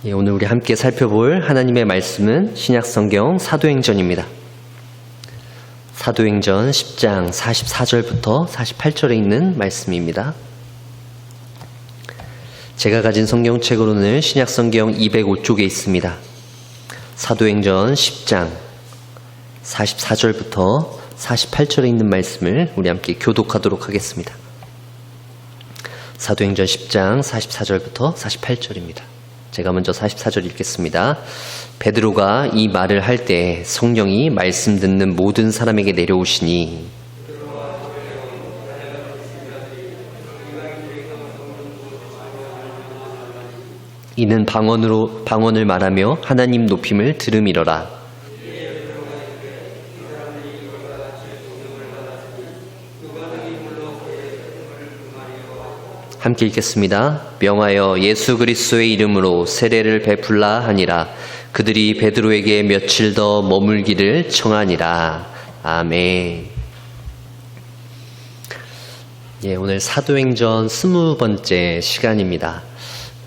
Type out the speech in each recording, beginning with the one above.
오늘 우리 함께 살펴볼 하나님의 말씀은 신약성경 사도행전입니다. 사도행전 10장 44절부터 48절에 있는 말씀입니다. 제가 가진 성경책으로는 신약성경 205쪽에 있습니다. 사도행전 10장 44절부터 48절에 있는 말씀을 우리 함께 교독하도록 하겠습니다. 사도행전 10장 44절부터 48절입니다. 제가 먼저 44절 읽겠습니다. 베드로가 이 말을 할 때 성령이 말씀 듣는 모든 사람에게 내려오시니 이는 방언을 말하며 하나님 높임을 들음이러라. 함께 읽겠습니다. 명하여 예수 그리스도의 이름으로 세례를 베풀라 하니라. 그들이 베드로에게 며칠 더 머물기를 청하니라. 아멘. 오늘 사도행전 20번째 시간입니다.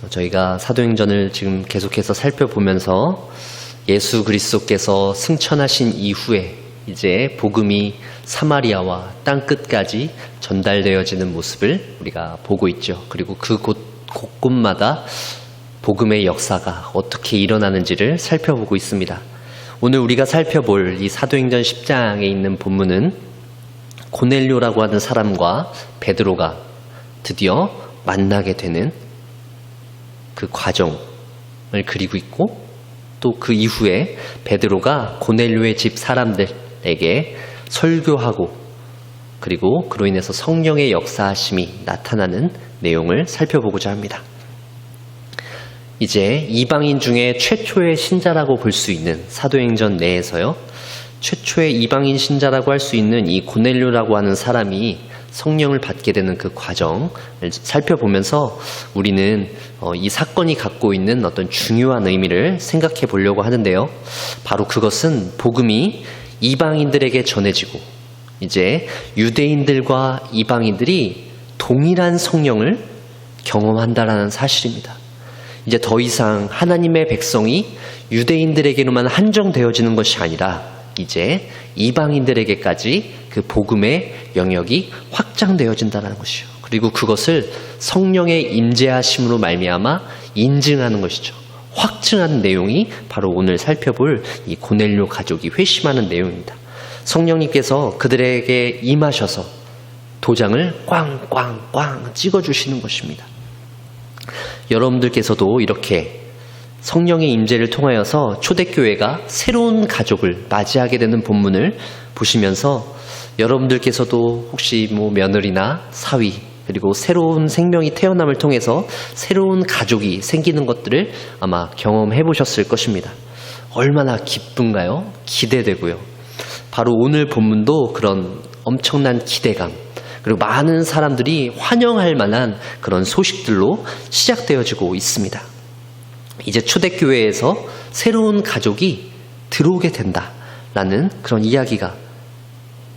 저희가 사도행전을 지금 계속해서 살펴보면서 예수 그리스도께서 승천하신 이후에 이제 복음이 사마리아와 땅끝까지 전달되어지는 모습을 우리가 보고 있죠. 그리고 그 곳곳마다 복음의 역사가 어떻게 일어나는지를 살펴보고 있습니다. 오늘 우리가 살펴볼 이 사도행전 10장에 있는 본문은 고넬료라고 하는 사람과 베드로가 드디어 만나게 되는 그 과정을 그리고 있고, 또 그 이후에 베드로가 고넬료의 집 사람들에게 설교하고, 그리고 그로 인해서 성령의 역사하심이 나타나는 내용을 살펴보고자 합니다. 이제 이방인 중에 최초의 신자라고 볼 수 있는 사도행전 내에서요, 최초의 이방인 신자라고 할 수 있는 이 고넬료라고 하는 사람이 성령을 받게 되는 그 과정을 살펴보면서 우리는 이 사건이 갖고 있는 어떤 중요한 의미를 생각해 보려고 하는데요. 바로 그것은 복음이 이방인들에게 전해지고 이제 유대인들과 이방인들이 동일한 성령을 경험한다라는 사실입니다. 이제 더 이상 하나님의 백성이 유대인들에게로만 한정되어지는 것이 아니라 이제 이방인들에게까지 그 복음의 영역이 확장되어진다는 것이요. 그리고 그것을 성령의 임재하심으로 말미암아 인증하는 것이죠. 확증하는 내용이 바로 오늘 살펴볼 이 고넬료 가족이 회심하는 내용입니다. 성령님께서 그들에게 임하셔서 도장을 꽝꽝꽝 찍어주시는 것입니다. 여러분들께서도 이렇게 성령의 임재를 통하여서 초대교회가 새로운 가족을 맞이하게 되는 본문을 보시면서 여러분들께서도 혹시 며느리나 사위, 그리고 새로운 생명이 태어남을 통해서 새로운 가족이 생기는 것들을 아마 경험해 보셨을 것입니다. 얼마나 기쁜가요? 기대되고요. 바로 오늘 본문도 그런 엄청난 기대감, 그리고 많은 사람들이 환영할 만한 그런 소식들로 시작되어지고 있습니다. 이제 초대교회에서 새로운 가족이 들어오게 된다라는 그런 이야기가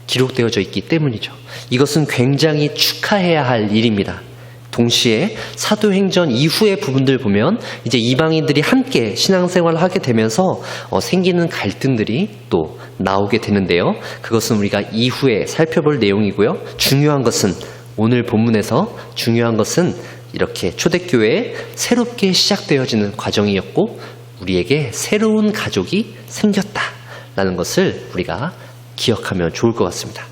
기록되어져 있기 때문이죠. 이것은 굉장히 축하해야 할 일입니다. 동시에 사도행전 이후의 부분들 보면 이제 이방인들이 함께 신앙생활을 하게 되면서 생기는 갈등들이 또 나오게 되는데요. 그것은 우리가 이후에 살펴볼 내용이고요. 중요한 것은 오늘 본문에서 중요한 것은 이렇게 초대교회에 새롭게 시작되어지는 과정이었고 우리에게 새로운 가족이 생겼다라는 것을 우리가 기억하면 좋을 것 같습니다.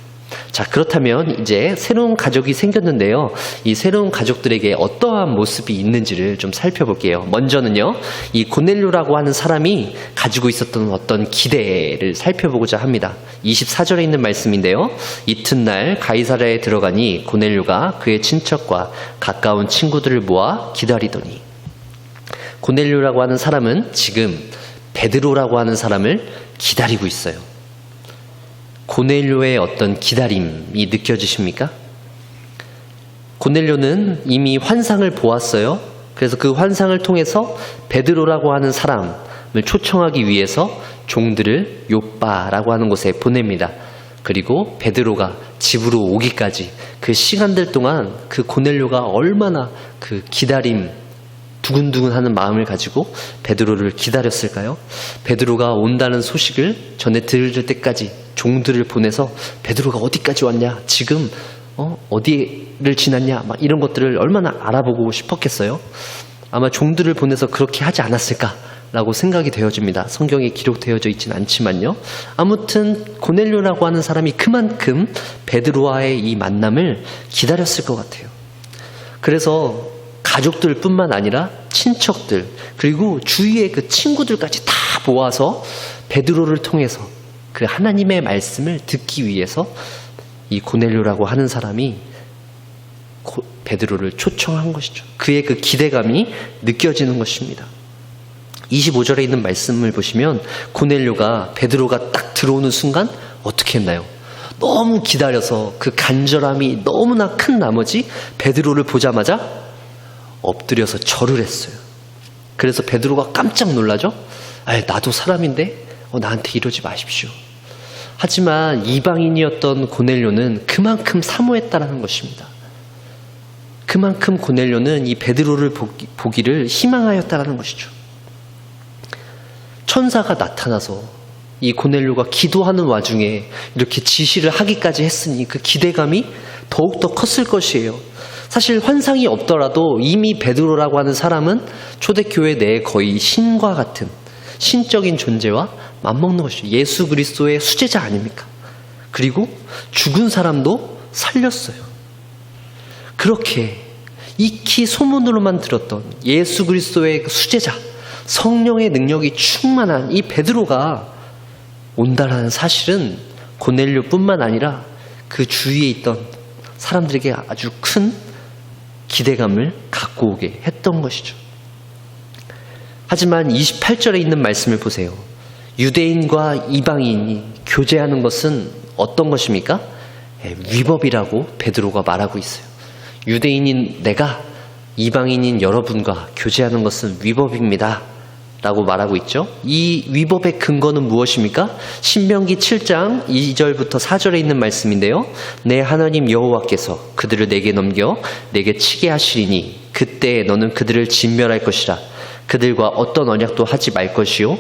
자, 그렇다면 이제 새로운 가족이 생겼는데요. 이 새로운 가족들에게 어떠한 모습이 있는지를 좀 살펴볼게요. 먼저는요, 이 고넬료라고 하는 사람이 가지고 있었던 어떤 기대를 살펴보고자 합니다. 24절에 있는 말씀인데요. 이튿날 가이사랴에 들어가니 고넬료가 그의 친척과 가까운 친구들을 모아 기다리더니, 고넬료라고 하는 사람은 지금 베드로라고 하는 사람을 기다리고 있어요. 고넬료의 어떤 기다림이 느껴지십니까? 고넬료는 이미 환상을 보았어요. 그래서 그 환상을 통해서 베드로라고 하는 사람을 초청하기 위해서 종들을 요빠라고 하는 곳에 보냅니다. 그리고 베드로가 집으로 오기까지 그 시간들 동안 그 고넬료가 얼마나 그 기다림 두근두근하는 마음을 가지고 베드로를 기다렸을까요? 베드로가 온다는 소식을 전해 들을 때까지 종들을 보내서 베드로가 어디까지 왔냐? 지금 어디를 지났냐? 막 이런 것들을 얼마나 알아보고 싶었겠어요? 아마 종들을 보내서 그렇게 하지 않았을까라고 생각이 되어집니다. 성경에 기록되어져 있진 않지만요. 아무튼 고넬료라고 하는 사람이 그만큼 베드로와의 이 만남을 기다렸을 것 같아요. 그래서 가족들뿐만 아니라 친척들 그리고 주위의 그 친구들까지 다 모아서 베드로를 통해서 그 하나님의 말씀을 듣기 위해서 이 고넬료라고 하는 사람이 베드로를 초청한 것이죠. 그의 그 기대감이 느껴지는 것입니다. 25절에 있는 말씀을 보시면 고넬료가 베드로가 딱 들어오는 순간 어떻게 했나요? 너무 기다려서 그 간절함이 너무나 큰 나머지 베드로를 보자마자 엎드려서 절을 했어요. 그래서 베드로가 깜짝 놀라죠. 나도 사람인데 나한테 이러지 마십시오. 하지만 이방인이었던 고넬료는 그만큼 사모했다라는 것입니다. 그만큼 고넬료는 이 베드로를 보기를 희망하였다라는 것이죠. 천사가 나타나서 이 고넬료가 기도하는 와중에 이렇게 지시를 하기까지 했으니 그 기대감이 더욱더 컸을 것이에요. 사실 환상이 없더라도 이미 베드로라고 하는 사람은 초대교회 내에 거의 신과 같은 신적인 존재와 맞먹는 것이죠. 예수 그리스도의 수제자 아닙니까? 그리고 죽은 사람도 살렸어요. 그렇게 익히 소문으로만 들었던 예수 그리스도의 수제자, 성령의 능력이 충만한 이 베드로가 온다라는 사실은 고넬료뿐만 아니라 그 주위에 있던 사람들에게 아주 큰 기대감을 갖고 오게 했던 것이죠. 하지만 28절에 있는 말씀을 보세요. 유대인과 이방인이 교제하는 것은 어떤 것입니까? 위법이라고 베드로가 말하고 있어요. 유대인인 내가 이방인인 여러분과 교제하는 것은 위법입니다 라고 말하고 있죠. 이 위법의 근거는 무엇입니까? 신명기 7장 2절부터 4절에 있는 말씀인데요. 내 하나님 여호와께서 그들을 내게 넘겨 내게 치게 하시리니 그때 너는 그들을 진멸할 것이라. 그들과 어떤 언약도 하지 말 것이요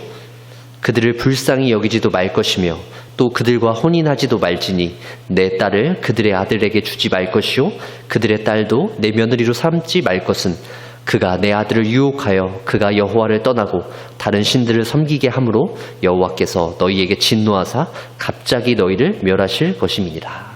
그들을 불쌍히 여기지도 말 것이며 또 그들과 혼인하지도 말지니 내 딸을 그들의 아들에게 주지 말 것이요 그들의 딸도 내 며느리로 삼지 말 것은 그가 내 아들을 유혹하여 그가 여호와를 떠나고 다른 신들을 섬기게 함으로 여호와께서 너희에게 진노하사 갑자기 너희를 멸하실 것임이니라.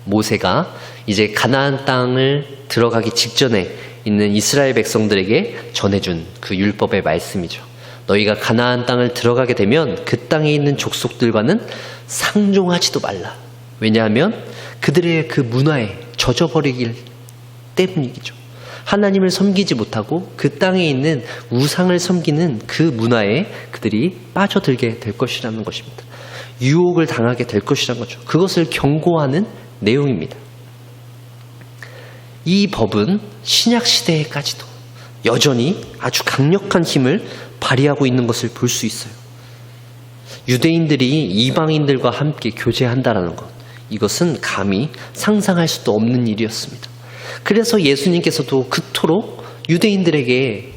모세가 이제 가나안 땅을 들어가기 직전에 있는 이스라엘 백성들에게 전해준 그 율법의 말씀이죠. 너희가 가나안 땅을 들어가게 되면 그 땅에 있는 족속들과는 상종하지도 말라. 왜냐하면 그들의 그 문화에 젖어버리길 때문이죠. 하나님을 섬기지 못하고 그 땅에 있는 우상을 섬기는 그 문화에 그들이 빠져들게 될 것이라는 것입니다. 유혹을 당하게 될 것이라는 거죠. 그것을 경고하는 내용입니다. 이 법은 신약 시대에까지도 여전히 아주 강력한 힘을 발휘하고 있는 것을 볼 수 있어요. 유대인들이 이방인들과 함께 교제한다라는 것, 이것은 감히 상상할 수도 없는 일이었습니다. 그래서 예수님께서도 그토록 유대인들에게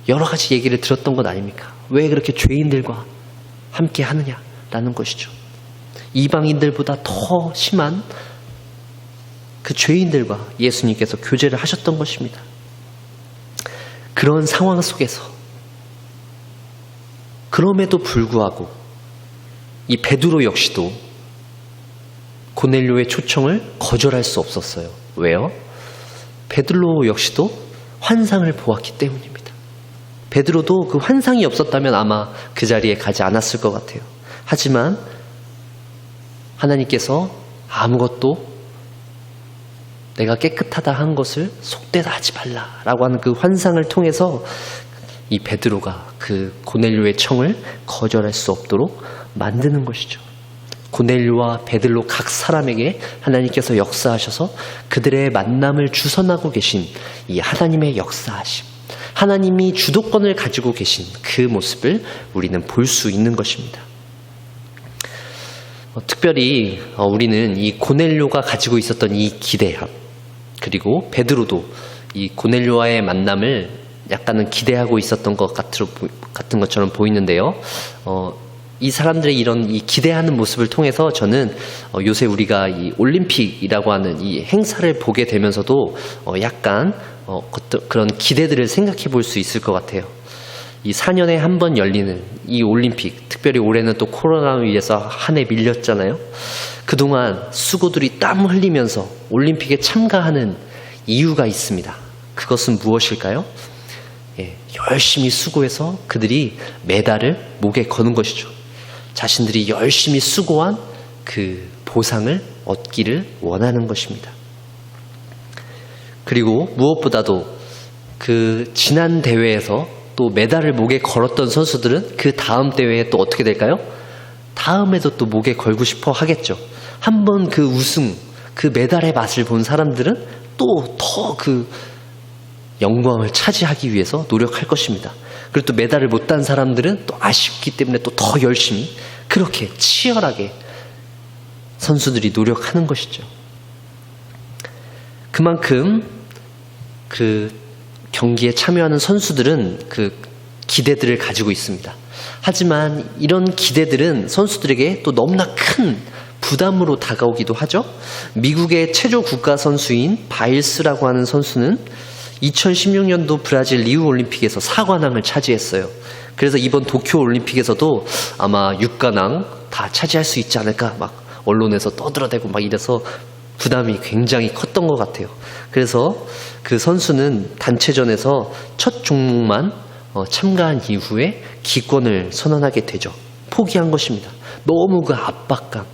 여러 가지 얘기를 들었던 것 아닙니까? 왜 그렇게 죄인들과 함께 하느냐라는 것이죠. 이방인들보다 더 심한 그 죄인들과 예수님께서 교제를 하셨던 것입니다. 그런 상황 속에서 그럼에도 불구하고 이 베드로 역시도 고넬료의 초청을 거절할 수 없었어요. 왜요? 베드로 역시도 환상을 보았기 때문입니다. 베드로도 그 환상이 없었다면 아마 그 자리에 가지 않았을 것 같아요. 하지만 하나님께서 아무것도 내가 깨끗하다 한 것을 속되다 하지 말라라고 하는 그 환상을 통해서 이 베드로가 그 고넬료의 청을 거절할 수 없도록 만드는 것이죠. 고넬료와 베드로 각 사람에게 하나님께서 역사하셔서 그들의 만남을 주선하고 계신 이 하나님의 역사하심, 하나님이 주도권을 가지고 계신 그 모습을 우리는 볼 수 있는 것입니다. 특별히 우리는 이 고넬료가 가지고 있었던 이 기대함, 그리고 베드로도 이 고넬료와의 만남을 약간은 기대하고 있었던 것 같은 것처럼 보이는데요. 이 사람들의 이런 이 기대하는 모습을 통해서 저는 요새 우리가 이 올림픽이라고 하는 이 행사를 보게 되면서도 약간 그런 기대들을 생각해 볼 수 있을 것 같아요. 이 4년에 한 번 열리는 이 올림픽, 특별히 올해는 또 코로나로 인해서 한 해 밀렸잖아요. 그동안 수고들이 땀 흘리면서 올림픽에 참가하는 이유가 있습니다. 그것은 무엇일까요? 열심히 수고해서 그들이 메달을 목에 거는 것이죠. 자신들이 열심히 수고한 그 보상을 얻기를 원하는 것입니다. 그리고 무엇보다도 그 지난 대회에서 또 메달을 목에 걸었던 선수들은 그 다음 대회에 또 어떻게 될까요? 다음에도 또 목에 걸고 싶어 하겠죠. 한번 그 우승, 그 메달의 맛을 본 사람들은 또 더 그 영광을 차지하기 위해서 노력할 것입니다. 그리고 또 메달을 못 딴 사람들은 또 아쉽기 때문에 또 더 열심히 그렇게 치열하게 선수들이 노력하는 것이죠. 그만큼 그 경기에 참여하는 선수들은 그 기대들을 가지고 있습니다. 하지만 이런 기대들은 선수들에게 또 너무나 큰 부담으로 다가오기도 하죠. 미국의 체조 국가 선수인 바일스라고 하는 선수는 2016년도 브라질 리우 올림픽에서 4관왕을 차지했어요. 그래서 이번 도쿄 올림픽에서도 아마 6관왕 다 차지할 수 있지 않을까 막 언론에서 떠들어대고 막 이래서 부담이 굉장히 컸던 것 같아요. 그래서 그 선수는 단체전에서 첫 종목만 참가한 이후에 기권을 선언하게 되죠. 포기한 것입니다. 너무 그 압박감,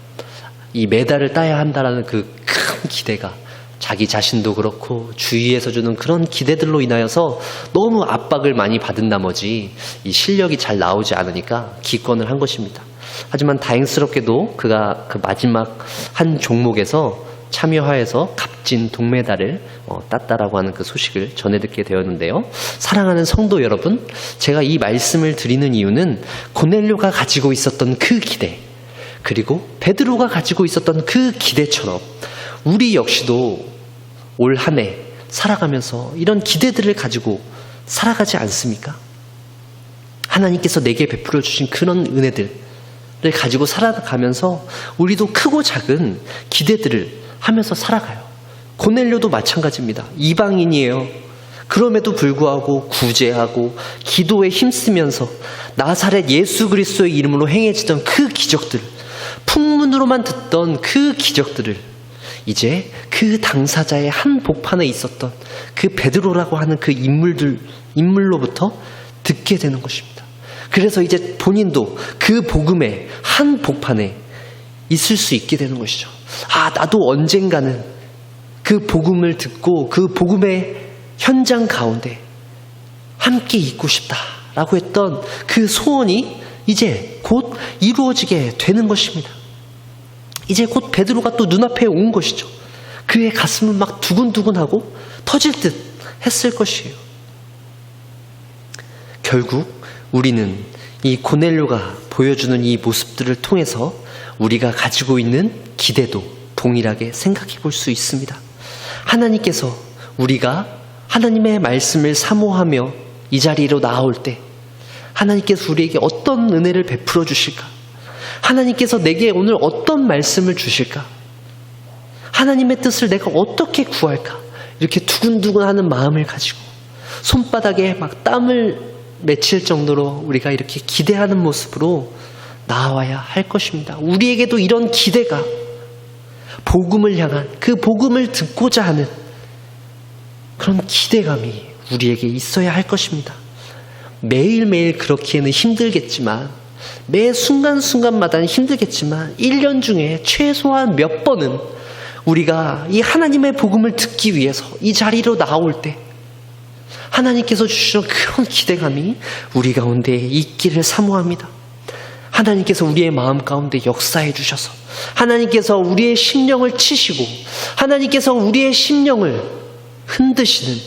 이 메달을 따야 한다라는 그 큰 기대가 자기 자신도 그렇고 주위에서 주는 그런 기대들로 인하여서 너무 압박을 많이 받은 나머지 이 실력이 잘 나오지 않으니까 기권을 한 것입니다. 하지만 다행스럽게도 그가 그 마지막 한 종목에서 참여하여서 값진 동메달을 땄다라고 하는 그 소식을 전해 듣게 되었는데요. 사랑하는 성도 여러분, 제가 이 말씀을 드리는 이유는 고넬료가 가지고 있었던 그 기대, 그리고 베드로가 가지고 있었던 그 기대처럼 우리 역시도 올 한 해 살아가면서 이런 기대들을 가지고 살아가지 않습니까? 하나님께서 내게 베풀어 주신 그런 은혜들을 가지고 살아가면서 우리도 크고 작은 기대들을 하면서 살아가요. 고넬료도 마찬가지입니다. 이방인이에요. 그럼에도 불구하고 구제하고 기도에 힘쓰면서 나사렛 예수 그리스도의 이름으로 행해지던 그 기적들, 풍문으로만 듣던 그 기적들을 이제 그 당사자의 한 복판에 있었던 그 베드로라고 하는 그 인물로부터 듣게 되는 것입니다. 그래서 이제 본인도 그 복음의 한 복판에 있을 수 있게 되는 것이죠. 아, 나도 언젠가는 그 복음을 듣고 그 복음의 현장 가운데 함께 있고 싶다라고 했던 그 소원이 이제 곧 이루어지게 되는 것입니다. 이제 곧 베드로가 또 눈앞에 온 것이죠. 그의 가슴은 막 두근두근하고 터질 듯 했을 것이에요. 결국 우리는 이 고넬료가 보여주는 이 모습들을 통해서 우리가 가지고 있는 기대도 동일하게 생각해 볼 수 있습니다. 하나님께서 우리가 하나님의 말씀을 사모하며 이 자리로 나올 때 하나님께서 우리에게 어떤 은혜를 베풀어 주실까? 하나님께서 내게 오늘 어떤 말씀을 주실까? 하나님의 뜻을 내가 어떻게 구할까? 이렇게 두근두근하는 마음을 가지고 손바닥에 막 땀을 맺힐 정도로 우리가 이렇게 기대하는 모습으로 나와야 할 것입니다. 우리에게도 이런 기대가 복음을 향한 그 복음을 듣고자 하는 그런 기대감이 우리에게 있어야 할 것입니다. 매일매일 그렇기에는 힘들겠지만 매 순간순간마다는 힘들겠지만 1년 중에 최소한 몇 번은 우리가 이 하나님의 복음을 듣기 위해서 이 자리로 나올 때 하나님께서 주시는 그런 기대감이 우리 가운데 있기를 사모합니다. 하나님께서 우리의 마음 가운데 역사해 주셔서 하나님께서 우리의 심령을 치시고 하나님께서 우리의 심령을 흔드시는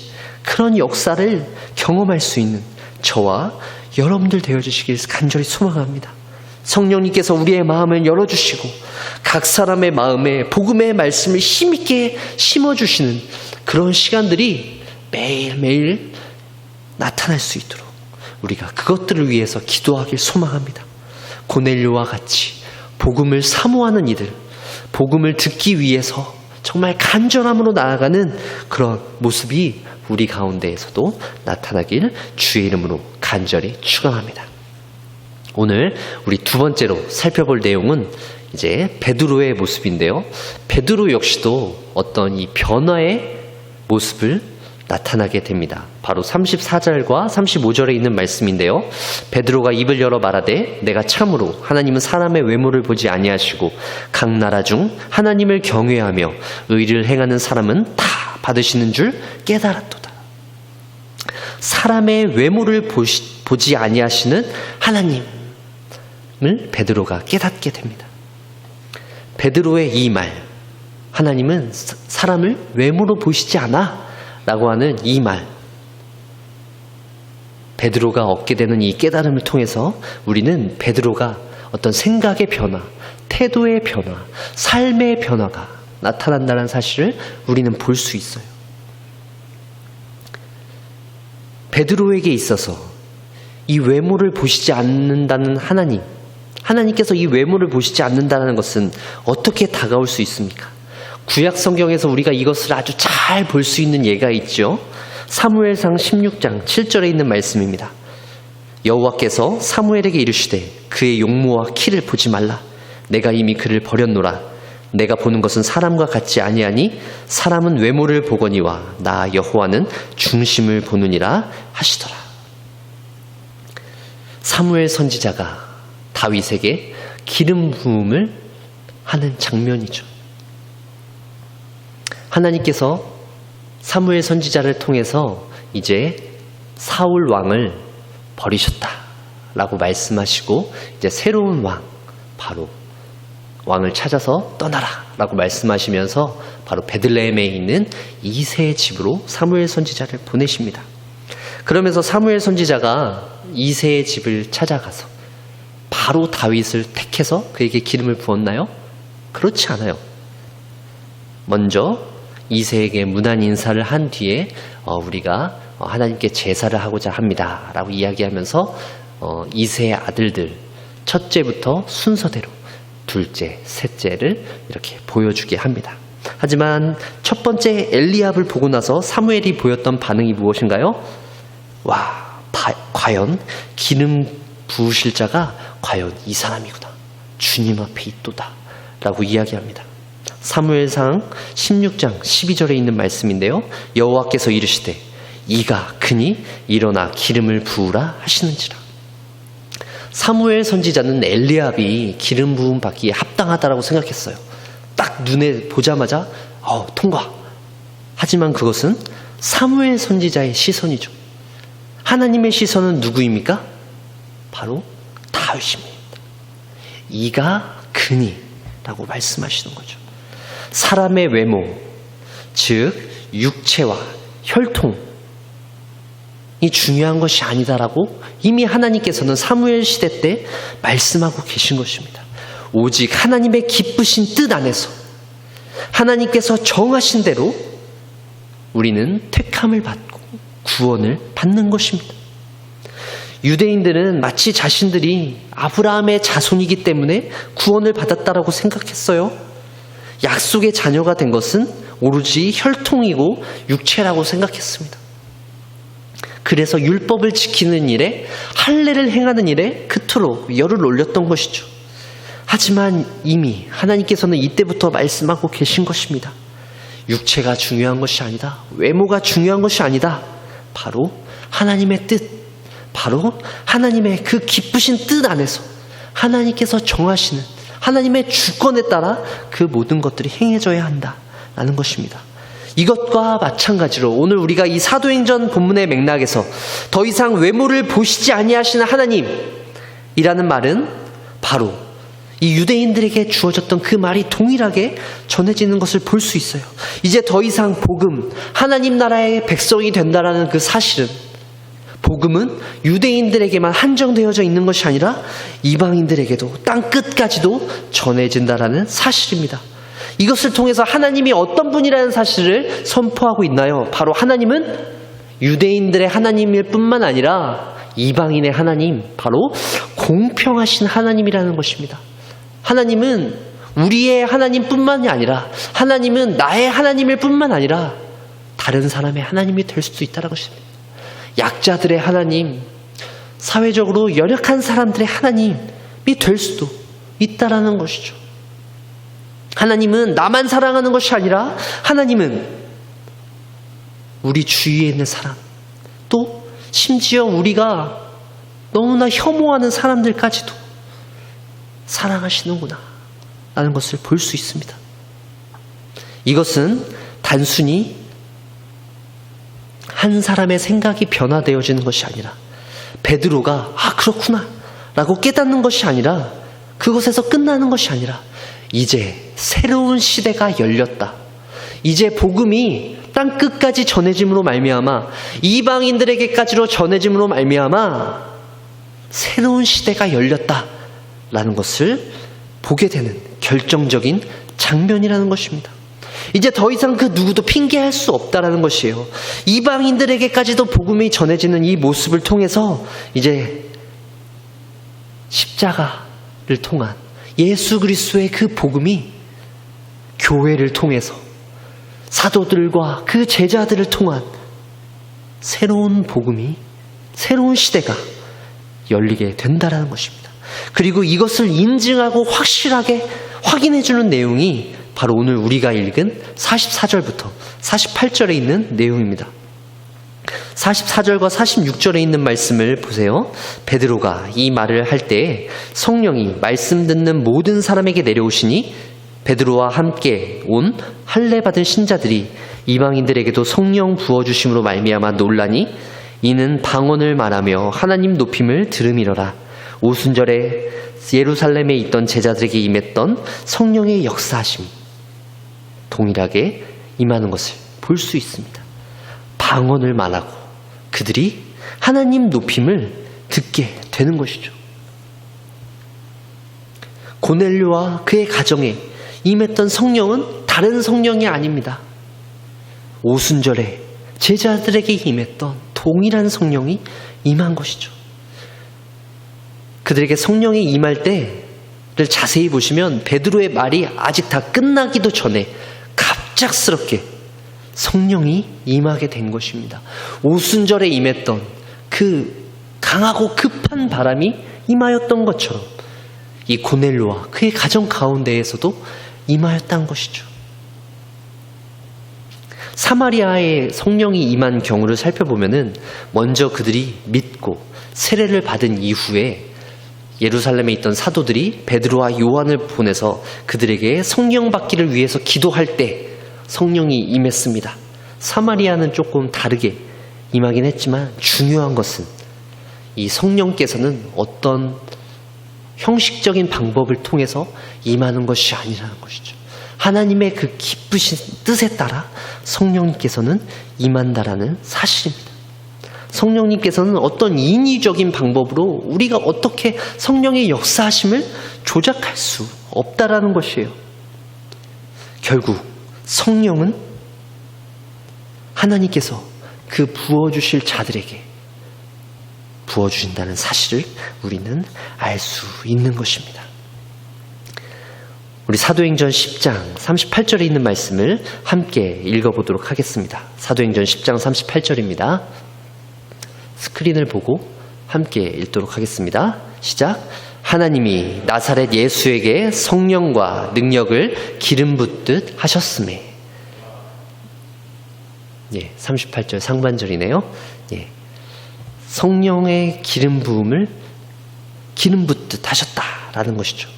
그런 역사를 경험할 수 있는 저와 여러분들 되어주시길 간절히 소망합니다. 성령님께서 우리의 마음을 열어주시고 각 사람의 마음에 복음의 말씀을 힘있게 심어주시는 그런 시간들이 매일매일 나타날 수 있도록 우리가 그것들을 위해서 기도하길 소망합니다. 고넬료와 같이 복음을 사모하는 이들, 복음을 듣기 위해서 정말 간절함으로 나아가는 그런 모습이 우리 가운데에서도 나타나길 주의 이름으로 간절히 축원합니다. 오늘 우리 두 번째로 살펴볼 내용은 이제 베드로의 모습인데요. 베드로 역시도 어떤 이 변화의 모습을 나타나게 됩니다. 바로 34절과 35절에 있는 말씀인데요. 베드로가 입을 열어 말하되 내가 참으로 하나님은 사람의 외모를 보지 아니하시고 각 나라 중 하나님을 경외하며 의를 행하는 사람은 다 받으시는 줄 깨달았도다. 사람의 외모를 보지 아니하시는 하나님을 베드로가 깨닫게 됩니다. 베드로의 이 말, 하나님은 사람을 외모로 보시지 않아 라고 하는 이 말, 베드로가 얻게 되는 이 깨달음을 통해서 우리는 베드로가 어떤 생각의 변화, 태도의 변화, 삶의 변화가 나타난다는 사실을 우리는 볼 수 있어요. 베드로에게 있어서 이 외모를 보시지 않는다는 하나님께서 이 외모를 보시지 않는다는 것은 어떻게 다가올 수 있습니까? 구약 성경에서 우리가 이것을 아주 잘 볼 수 있는 예가 있죠. 사무엘상 16장 7절에 있는 말씀입니다. 여호와께서 사무엘에게 이르시되 그의 용모와 키를 보지 말라. 내가 이미 그를 버렸노라. 내가 보는 것은 사람과 같지 아니하니 사람은 외모를 보거니와 나 여호와는 중심을 보느니라 하시더라. 사무엘 선지자가 다윗에게 기름 부음을 하는 장면이죠. 하나님께서 사무엘 선지자를 통해서 이제 사울 왕을 버리셨다라고 말씀하시고 이제 새로운 왕, 바로 왕을 찾아서 떠나라라고 말씀하시면서 바로 베들레헴에 있는 이새의 집으로 사무엘 선지자를 보내십니다. 그러면서 사무엘 선지자가 이새의 집을 찾아가서 바로 다윗을 택해서 그에게 기름을 부었나요? 그렇지 않아요. 먼저 이새에게 문안 인사를 한 뒤에 우리가 하나님께 제사를 하고자 합니다 라고 이야기하면서 이새의 아들들 첫째부터 순서대로 둘째, 셋째를 이렇게 보여주게 합니다. 하지만 첫 번째 엘리압을 보고 나서 사무엘이 보였던 반응이 무엇인가요? 와, 과연 기름 부으실 자가 과연 이 사람이구나, 주님 앞에 있도다 라고 이야기합니다. 사무엘상 16장 12절에 있는 말씀인데요. 여호와께서 이르시되 이가 크니 일어나 기름을 부으라 하시는지라. 사무엘 선지자는 엘리압이 기름 부음 받기에 합당하다라고 생각했어요. 딱 눈에 보자마자 통과. 하지만 그것은 사무엘 선지자의 시선이죠. 하나님의 시선은 누구입니까? 바로 다윗입니다. 이가 크니 라고 말씀하시는 거죠. 사람의 외모, 즉 육체와 혈통이 중요한 것이 아니다라고 이미 하나님께서는 사무엘 시대 때 말씀하고 계신 것입니다. 오직 하나님의 기쁘신 뜻 안에서 하나님께서 정하신 대로 우리는 택함을 받고 구원을 받는 것입니다. 유대인들은 마치 자신들이 아브라함의 자손이기 때문에 구원을 받았다라고 생각했어요. 약속의 자녀가 된 것은 오로지 혈통이고 육체라고 생각했습니다. 그래서 율법을 지키는 일에, 할례를 행하는 일에 그토록 열을 올렸던 것이죠. 하지만 이미 하나님께서는 이때부터 말씀하고 계신 것입니다. 육체가 중요한 것이 아니다. 외모가 중요한 것이 아니다. 바로 하나님의 뜻, 바로 하나님의 그 기쁘신 뜻 안에서 하나님께서 정하시는 하나님의 주권에 따라 그 모든 것들이 행해져야 한다라는 것입니다. 이것과 마찬가지로 오늘 우리가 이 사도행전 본문의 맥락에서 더 이상 외모를 보시지 아니하시는 하나님이라는 말은 바로 이 유대인들에게 주어졌던 그 말이 동일하게 전해지는 것을 볼 수 있어요. 이제 더 이상 복음, 하나님 나라의 백성이 된다라는 그 사실은, 복음은 유대인들에게만 한정되어져 있는 것이 아니라 이방인들에게도 땅 끝까지도 전해진다라는 사실입니다. 이것을 통해서 하나님이 어떤 분이라는 사실을 선포하고 있나요? 바로 하나님은 유대인들의 하나님일 뿐만 아니라 이방인의 하나님, 바로 공평하신 하나님이라는 것입니다. 하나님은 우리의 하나님뿐만이 아니라, 하나님은 나의 하나님일 뿐만 아니라 다른 사람의 하나님이 될 수도 있다는 것입니다. 약자들의 하나님, 사회적으로 연약한 사람들의 하나님이 될 수도 있다는 것이죠. 하나님은 나만 사랑하는 것이 아니라 하나님은 우리 주위에 있는 사람, 또 심지어 우리가 너무나 혐오하는 사람들까지도 사랑하시는구나 라는 것을 볼 수 있습니다. 이것은 단순히 한 사람의 생각이 변화되어지는 것이 아니라 베드로가 그렇구나 라고 깨닫는 것이 아니라, 그것에서 끝나는 것이 아니라 이제 새로운 시대가 열렸다. 이제 복음이 땅 끝까지 전해짐으로 말미암아, 이방인들에게까지로 전해짐으로 말미암아 새로운 시대가 열렸다라는 것을 보게 되는 결정적인 장면이라는 것입니다. 이제 더 이상 그 누구도 핑계할 수 없다라는 것이에요. 이방인들에게까지도 복음이 전해지는 이 모습을 통해서 이제 십자가를 통한 예수 그리스도의 그 복음이 교회를 통해서 사도들과 그 제자들을 통한 새로운 복음이, 새로운 시대가 열리게 된다라는 것입니다. 그리고 이것을 인증하고 확실하게 확인해주는 내용이 바로 오늘 우리가 읽은 44절부터 48절에 있는 내용입니다. 44절과 46절에 있는 말씀을 보세요. 베드로가 이 말을 할 때에 성령이 말씀 듣는 모든 사람에게 내려오시니 베드로와 함께 온 할례 받은 신자들이 이방인들에게도 성령 부어주심으로 말미암아 놀라니 이는 방언을 말하며 하나님 높임을 들음이러라. 오순절에 예루살렘에 있던 제자들에게 임했던 성령의 역사하심이 동일하게 임하는 것을 볼 수 있습니다. 방언을 말하고 그들이 하나님 높임을 듣게 되는 것이죠. 고넬료와 그의 가정에 임했던 성령은 다른 성령이 아닙니다. 오순절에 제자들에게 임했던 동일한 성령이 임한 것이죠. 그들에게 성령이 임할 때를 자세히 보시면 베드로의 말이 아직 다 끝나기도 전에 갑작스럽게 성령이 임하게 된 것입니다. 오순절에 임했던 그 강하고 급한 바람이 임하였던 것처럼 이 고넬료와 그의 가정 가운데에서도 임하였다는 것이죠. 사마리아에 성령이 임한 경우를 살펴보면은 먼저 그들이 믿고 세례를 받은 이후에 예루살렘에 있던 사도들이 베드로와 요한을 보내서 그들에게 성령 받기를 위해서 기도할 때 성령이 임했습니다. 사마리아는 조금 다르게 임하긴 했지만 중요한 것은 이 성령께서는 어떤 형식적인 방법을 통해서 임하는 것이 아니라는 것이죠. 하나님의 그 기쁘신 뜻에 따라 성령님께서는 임한다라는 사실입니다. 성령님께서는 어떤 인위적인 방법으로 우리가 어떻게 성령의 역사하심을 조작할 수 없다라는 것이에요. 결국 성령은 하나님께서 그 부어주실 자들에게 부어주신다는 사실을 우리는 알 수 있는 것입니다. 우리 사도행전 10장 38절에 있는 말씀을 함께 읽어보도록 하겠습니다. 사도행전 10장 38절입니다. 스크린을 보고 함께 읽도록 하겠습니다. 시작. 하나님이 나사렛 예수에게 성령과 능력을 기름 붓듯 하셨음에. 38절 상반절이네요. 성령의 기름 부음을 기름 붓듯 하셨다라는 것이죠.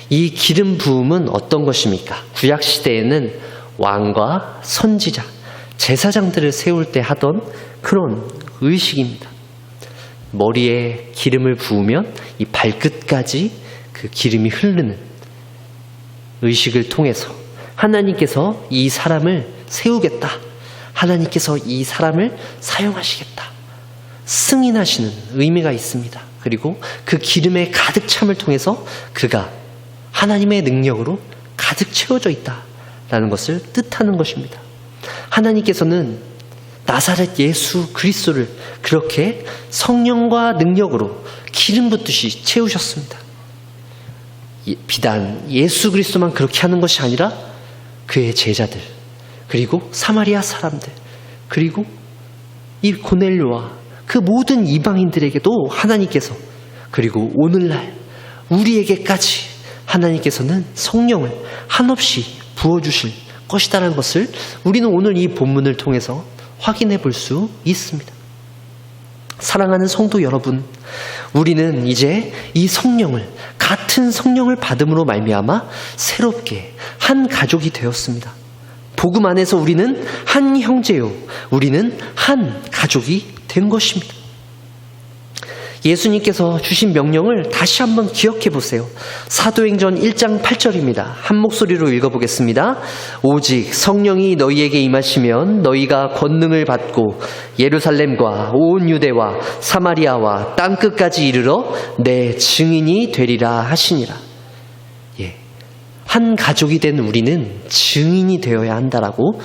이 기름 부음은 어떤 것입니까? 구약 시대에는 왕과 선지자, 제사장들을 세울 때 하던 그런 의식입니다. 머리에 기름을 부으면 이 발끝까지 그 기름이 흐르는 의식을 통해서 하나님께서 이 사람을 세우겠다. 하나님께서 이 사람을 사용하시겠다. 승인하시는 의미가 있습니다. 그리고 그 기름의 가득 참을 통해서 그가 하나님의 능력으로 가득 채워져 있다라는 것을 뜻하는 것입니다. 하나님께서는 나사렛 예수 그리스도를 그렇게 성령과 능력으로 기름 붓듯이 채우셨습니다. 비단 예수 그리스도만 그렇게 하는 것이 아니라 그의 제자들, 그리고 사마리아 사람들, 그리고 이 고넬료와 그 모든 이방인들에게도 하나님께서, 그리고 오늘날 우리에게까지 하나님께서는 성령을 한없이 부어주실 것이다라는 것을 우리는 오늘 이 본문을 통해서 확인해 볼 수 있습니다. 사랑하는 성도 여러분, 우리는 이제 이 성령을, 같은 성령을 받음으로 말미암아 새롭게 한 가족이 되었습니다. 복음 안에서 우리는 한 형제요, 우리는 한 가족이 된 것입니다. 예수님께서 주신 명령을 다시 한번 기억해 보세요. 사도행전 1장 8절입니다. 한 목소리로 읽어보겠습니다. 오직 성령이 너희에게 임하시면 너희가 권능을 받고 예루살렘과 온 유대와 사마리아와 땅끝까지 이르러 내 증인이 되리라 하시니라. 한 가족이 된 우리는 증인이 되어야 한다라고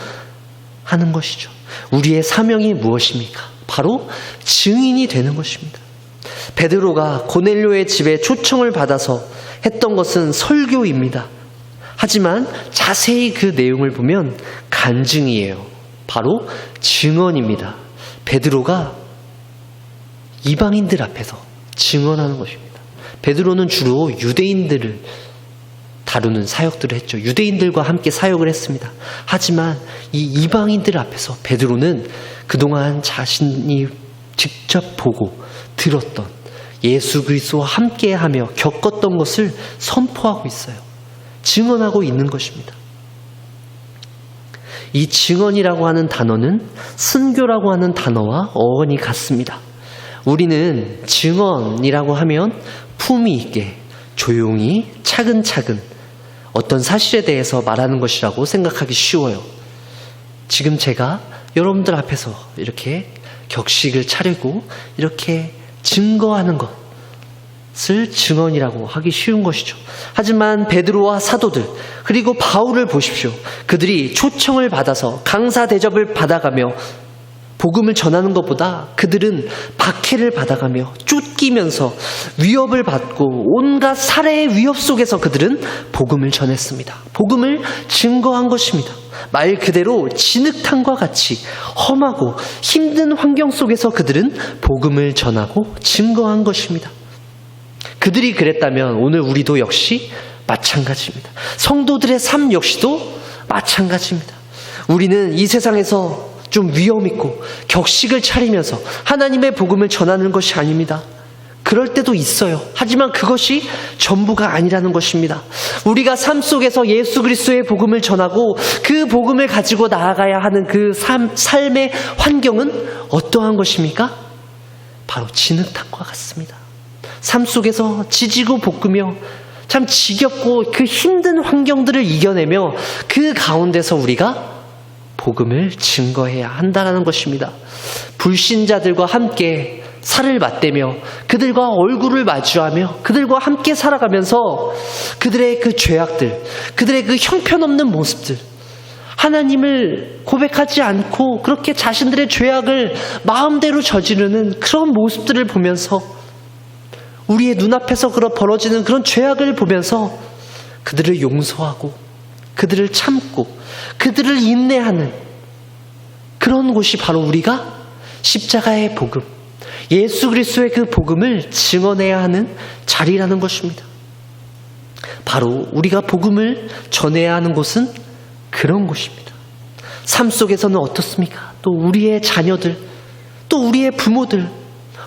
하는 것이죠. 우리의 사명이 무엇입니까? 바로 증인이 되는 것입니다. 베드로가 고넬료의 집에 초청을 받아서 했던 것은 설교입니다. 하지만 자세히 그 내용을 보면 간증이에요. 바로 증언입니다. 베드로가 이방인들 앞에서 증언하는 것입니다. 베드로는 주로 유대인들을 다루는 사역들을 했죠. 유대인들과 함께 사역을 했습니다. 하지만 이 이방인들 앞에서 베드로는 그동안 자신이 직접 보고 들었던 예수 그리스도와 함께하며 겪었던 것을 선포하고 있어요. 증언하고 있는 것입니다. 이 증언이라고 하는 단어는 순교라고 하는 단어와 어원이 같습니다. 우리는 증언이라고 하면 품위 있게 조용히 차근차근 어떤 사실에 대해서 말하는 것이라고 생각하기 쉬워요. 지금 제가 여러분들 앞에서 이렇게 격식을 차리고 이렇게 증거하는 것을 증언이라고 하기 쉬운 것이죠. 하지만 베드로와 사도들, 그리고 바울을 보십시오. 그들이 초청을 받아서 강사 대접을 받아가며 복음을 전하는 것보다 그들은 박해를 받아가며 쫓기면서 위협을 받고 온갖 살해의 위협 속에서 그들은 복음을 전했습니다. 복음을 증거한 것입니다. 말 그대로 진흙탕과 같이 험하고 힘든 환경 속에서 그들은 복음을 전하고 증거한 것입니다. 그들이 그랬다면 오늘 우리도 역시 마찬가지입니다. 성도들의 삶 역시도 마찬가지입니다. 우리는 이 세상에서 좀 위험 있고 격식을 차리면서 하나님의 복음을 전하는 것이 아닙니다. 그럴 때도 있어요. 하지만 그것이 전부가 아니라는 것입니다. 우리가 삶 속에서 예수 그리스도의 복음을 전하고 그 복음을 가지고 나아가야 하는 그 삶의 환경은 어떠한 것입니까? 바로 진흙탕과 같습니다. 삶 속에서 지지고 볶으며 참 지겹고 그 힘든 환경들을 이겨내며 그 가운데서 우리가 복음을 증거해야 한다는 것입니다. 불신자들과 함께 살을 맞대며 그들과 얼굴을 마주하며 그들과 함께 살아가면서 그들의 그 죄악들, 그들의 그 형편없는 모습들, 하나님을 고백하지 않고 그렇게 자신들의 죄악을 마음대로 저지르는 그런 모습들을 보면서 우리의 눈앞에서 벌어지는 그런 죄악을 보면서 그들을 용서하고 그들을 참고 그들을 인내하는 그런 곳이 바로 우리가 십자가의 복음, 예수 그리스도의 그 복음을 증언해야 하는 자리라는 것입니다. 바로 우리가 복음을 전해야 하는 곳은 그런 곳입니다. 삶 속에서는 어떻습니까? 또 우리의 자녀들, 또 우리의 부모들,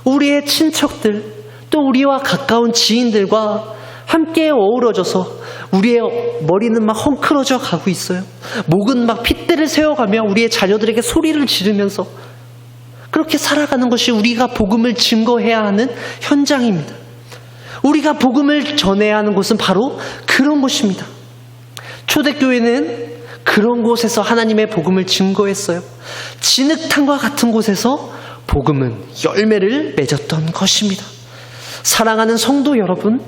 우리의 친척들, 또 우리와 가까운 지인들과 함께 어우러져서 우리의 머리는 막 헝클어져 가고 있어요. 목은 막 핏대를 세워가며 우리의 자녀들에게 소리를 지르면서 그렇게 살아가는 것이 우리가 복음을 증거해야 하는 현장입니다. 우리가 복음을 전해야 하는 곳은 바로 그런 곳입니다. 초대교회는 그런 곳에서 하나님의 복음을 증거했어요. 진흙탕과 같은 곳에서 복음은 열매를 맺었던 것입니다. 사랑하는 성도 여러분,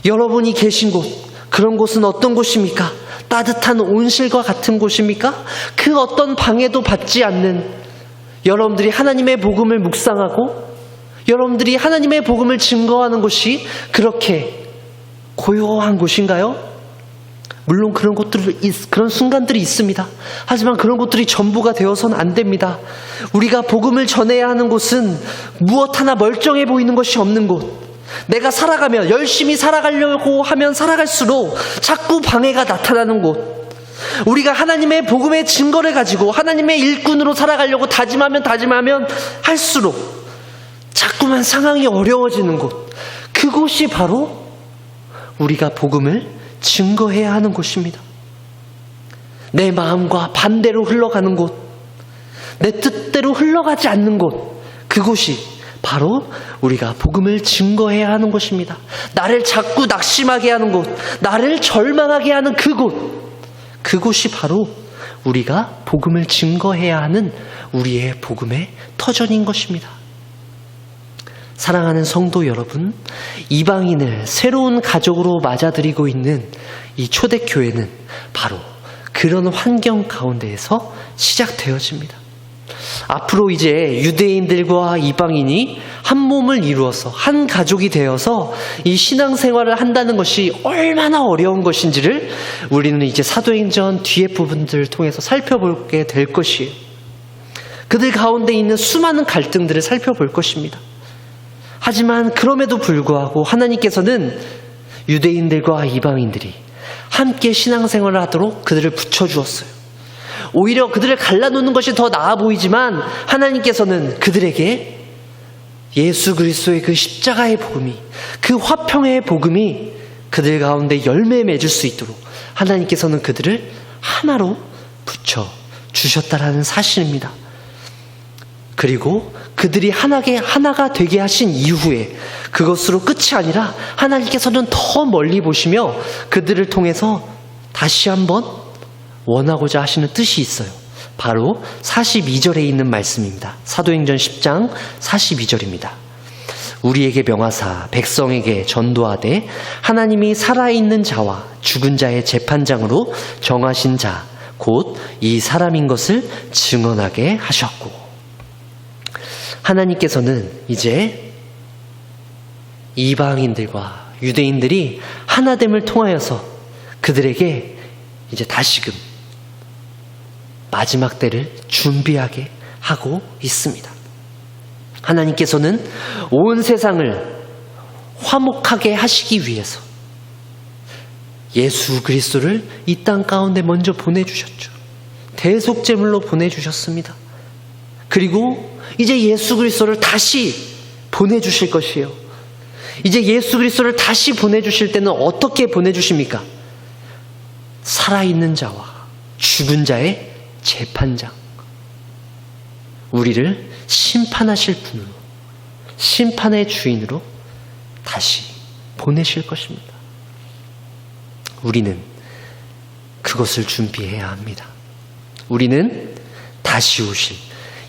여러분이 계신 곳, 그런 곳은 어떤 곳입니까? 따뜻한 온실과 같은 곳입니까? 그 어떤 방해도 받지 않는 여러분들이 하나님의 복음을 묵상하고 여러분들이 하나님의 복음을 증거하는 곳이 그렇게 고요한 곳인가요? 물론 그런 순간들이 있습니다. 하지만 그런 것들이 전부가 되어서는 안 됩니다. 우리가 복음을 전해야 하는 곳은 무엇 하나 멀쩡해 보이는 것이 없는 곳. 내가 살아가면, 열심히 살아가려고 하면 살아갈수록 자꾸 방해가 나타나는 곳. 우리가 하나님의 복음의 증거를 가지고 하나님의 일꾼으로 살아가려고 다짐하면 할수록 자꾸만 상황이 어려워지는 곳. 그곳이 바로 우리가 복음을 증거해야 하는 곳입니다. 내 마음과 반대로 흘러가는 곳, 내 뜻대로 흘러가지 않는 곳, 그곳이 바로 우리가 복음을 증거해야 하는 곳입니다. 나를 자꾸 낙심하게 하는 곳, 나를 절망하게 하는 그곳이 바로 우리가 복음을 증거해야 하는 우리의 복음의 터전인 것입니다. 사랑하는 성도 여러분, 이방인을 새로운 가족으로 맞아들이고 있는 이 초대교회는 바로 그런 환경 가운데에서 시작되어집니다. 앞으로 이제 유대인들과 이방인이 한 몸을 이루어서 한 가족이 되어서 이 신앙생활을 한다는 것이 얼마나 어려운 것인지를 우리는 이제 사도행전 뒤에 부분들을 통해서 살펴보게 될 것이에요. 그들 가운데 있는 수많은 갈등들을 살펴볼 것입니다. 하지만 그럼에도 불구하고 하나님께서는 유대인들과 이방인들이 함께 신앙생활을 하도록 그들을 붙여주었어요. 오히려 그들을 갈라놓는 것이 더 나아 보이지만 하나님께서는 그들에게 예수 그리스도의 그 십자가의 복음이, 그 화평의 복음이 그들 가운데 열매 맺을 수 있도록 하나님께서는 그들을 하나로 붙여주셨다라는 사실입니다. 그리고 그들이 하나가 되게 하신 이후에 그것으로 끝이 아니라 하나님께서는 더 멀리 보시며 그들을 통해서 다시 한번 원하고자 하시는 뜻이 있어요. 바로 42절에 있는 말씀입니다. 사도행전 10장 42절입니다. 우리에게 명하사 백성에게 전도하되 하나님이 살아있는 자와 죽은 자의 재판장으로 정하신 자 곧 이 사람인 것을 증언하게 하셨고, 하나님께서는 이제 이방인들과 유대인들이 하나됨을 통하여서 그들에게 이제 다시금 마지막 때를 준비하게 하고 있습니다. 하나님께서는 온 세상을 화목하게 하시기 위해서 예수 그리스도를 이 땅 가운데 먼저 보내주셨죠. 대속제물로 보내주셨습니다. 그리고 이제 예수 그리스도를 다시 보내주실 것이에요. 이제 예수 그리스도를 다시 보내주실 때는 어떻게 보내주십니까? 살아있는 자와 죽은 자의 재판장, 우리를 심판하실 분으로, 심판의 주인으로 다시 보내실 것입니다. 우리는 그것을 준비해야 합니다. 우리는 다시 오실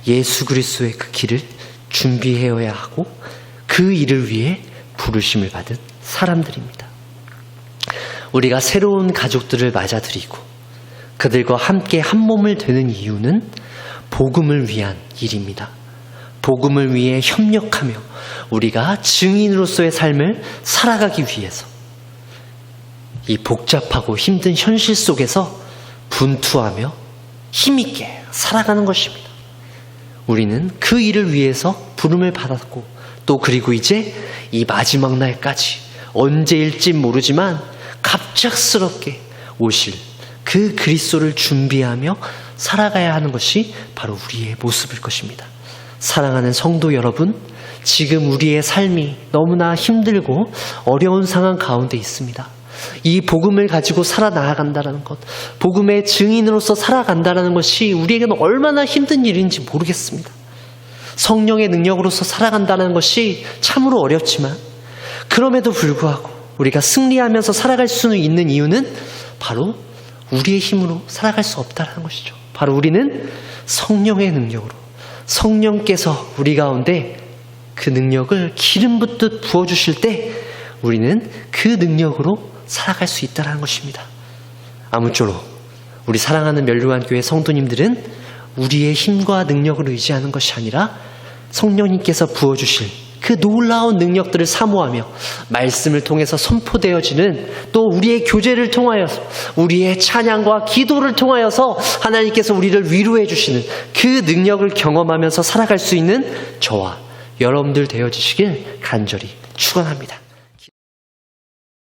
예수 그리스도의 그 길을 준비해야 하고 그 일을 위해 부르심을 받은 사람들입니다. 우리가 새로운 가족들을 맞아들이고 그들과 함께 한 몸을 되는 이유는 복음을 위한 일입니다. 복음을 위해 협력하며 우리가 증인으로서의 삶을 살아가기 위해서 이 복잡하고 힘든 현실 속에서 분투하며 힘있게 살아가는 것입니다. 우리는 그 일을 위해서 부름을 받았고 또 그리고 이제 이 마지막 날까지 언제일지 모르지만 갑작스럽게 오실 그 그리스도를 준비하며 살아가야 하는 것이 바로 우리의 모습일 것입니다. 사랑하는 성도 여러분, 지금 우리의 삶이 너무나 힘들고 어려운 상황 가운데 있습니다. 이 복음을 가지고 살아나간다는 것, 복음의 증인으로서 살아간다는 것이 우리에게는 얼마나 힘든 일인지 모르겠습니다. 성령의 능력으로서 살아간다는 것이 참으로 어렵지만 그럼에도 불구하고 우리가 승리하면서 살아갈 수는 있는 이유는 바로 우리의 힘으로 살아갈 수 없다는 것이죠. 바로 우리는 성령의 능력으로, 성령께서 우리 가운데 그 능력을 기름 붓듯 부어주실 때 우리는 그 능력으로 살아갈 수 있다는 것입니다. 아무쪼록 우리 사랑하는 멸류관 교회 성도님들은 우리의 힘과 능력을 의지하는 것이 아니라 성령님께서 부어주실 그 놀라운 능력들을 사모하며 말씀을 통해서 선포되어지는 또 우리의 교제를 통하여서 우리의 찬양과 기도를 통하여서 하나님께서 우리를 위로해 주시는 그 능력을 경험하면서 살아갈 수 있는 저와 여러분들 되어지시길 간절히 축원합니다.